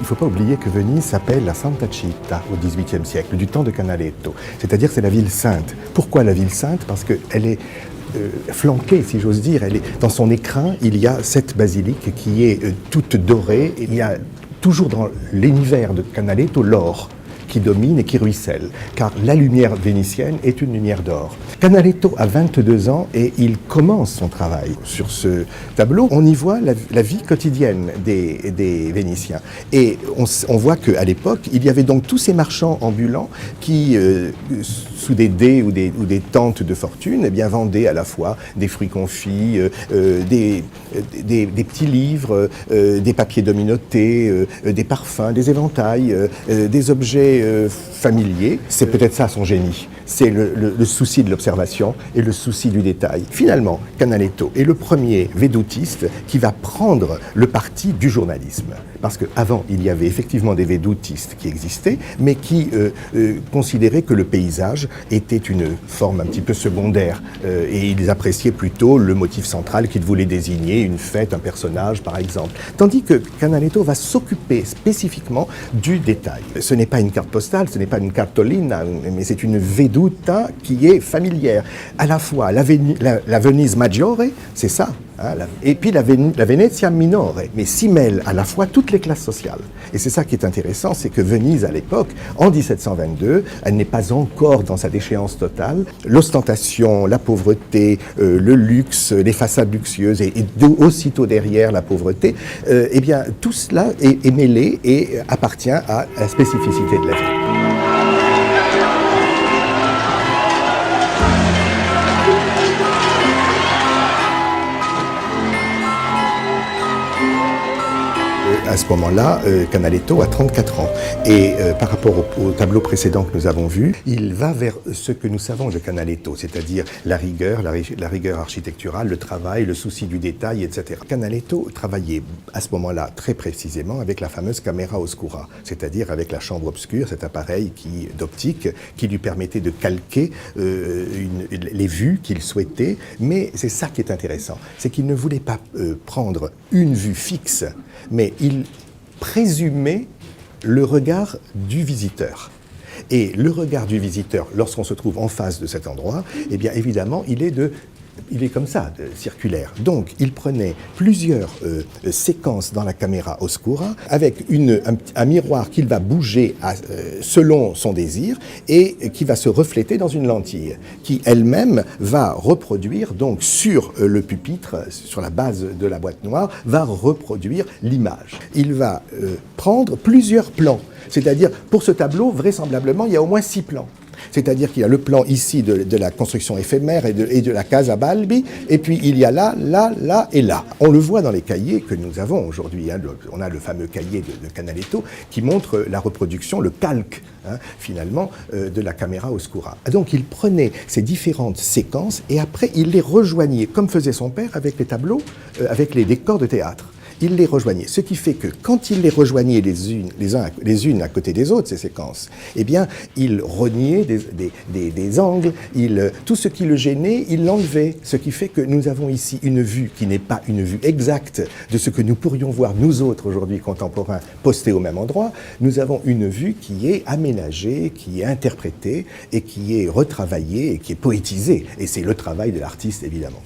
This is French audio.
ne faut pas oublier que Venise s'appelle la Santa Città au XVIIIe siècle, du temps de Canaletto. C'est-à-dire que c'est la ville sainte. Pourquoi la ville sainte? Parce qu'elle est flanquée, si j'ose dire. Dans son écrin, il y a cette basilique qui est toute dorée. Il y a toujours dans l'univers de Canaletto l'or qui domine et qui ruisselle, car la lumière vénitienne est une lumière d'or. Canaletto a 22 ans et il commence son travail. Sur ce tableau, on y voit la vie quotidienne des Vénitiens. Et on voit qu'à l'époque, il y avait donc tous ces marchands ambulants qui, sous des dés ou des tentes de fortune, eh bien, vendaient à la fois des fruits confits, des petits livres, des papiers dominotés, des parfums, des éventails, des objets familier. C'est peut-être ça son génie. C'est le souci de l'observation et le souci du détail. Finalement, Canaletto est le premier védoutiste qui va prendre le parti du journalisme. Parce qu'avant, il y avait effectivement des védoutistes qui existaient, mais qui considéraient que le paysage était une forme un petit peu secondaire. Et ils appréciaient plutôt le motif central qu'ils voulaient désigner, une fête, un personnage, par exemple. Tandis que Canaletto va s'occuper spécifiquement du détail. Ce n'est pas une carte postale, ce n'est pas une cartolina, mais c'est une veduta qui est familière. À la fois la Venise Maggiore, c'est ça, hein, et puis la Venezia Minore, mais s'y mêlent à la fois toutes les classes sociales. Et c'est ça qui est intéressant, c'est que Venise, à l'époque, en 1722, elle n'est pas encore dans sa déchéance totale. L'ostentation, la pauvreté, le luxe, les façades luxueuses, et aussitôt derrière la pauvreté, eh bien, tout cela est mêlé et appartient à la spécificité de la ville. À ce moment-là, Canaletto a 34 ans. Et par rapport au tableau précédent que nous avons vu, il va vers ce que nous savons de Canaletto, c'est-à-dire la rigueur architecturale, le travail, le souci du détail, etc. Canaletto travaillait à ce moment-là très précisément avec la fameuse camera oscura, c'est-à-dire avec la chambre obscure, cet appareil d'optique qui lui permettait de calquer les vues qu'il souhaitait. Mais c'est ça qui est intéressant, c'est qu'il ne voulait pas prendre une vue fixe, mais il présumait le regard du visiteur. Et le regard du visiteur, lorsqu'on se trouve en face de cet endroit, eh bien évidemment, il est comme ça, circulaire. Donc, il prenait plusieurs séquences dans la caméra oscura avec un miroir qu'il va bouger selon son désir et qui va se refléter dans une lentille qui elle-même va reproduire, donc sur le pupitre, sur la base de la boîte noire, va reproduire l'image. Il va prendre plusieurs plans. C'est-à-dire, pour ce tableau, vraisemblablement, il y a au moins 6 plans. C'est-à-dire qu'il y a le plan ici de la construction éphémère et de la Casa Balbi, et puis il y a là, là, là et là. On le voit dans les cahiers que nous avons aujourd'hui. Hein, on a le fameux cahier de Canaletto qui montre la reproduction, le calque, hein, finalement, de la camera oscura. Donc il prenait ces différentes séquences et après il les rejoignait, comme faisait son père avec les tableaux, avec les décors de théâtre. Il les rejoignait. Ce qui fait que quand il les rejoignait les unes à côté des autres, ces séquences, eh bien, il reniait des angles, tout ce qui le gênait, il l'enlevait. Ce qui fait que nous avons ici une vue qui n'est pas une vue exacte de ce que nous pourrions voir, nous autres, aujourd'hui, contemporains, postés au même endroit. Nous avons une vue qui est aménagée, qui est interprétée et qui est retravaillée et qui est poétisée. Et c'est le travail de l'artiste, évidemment.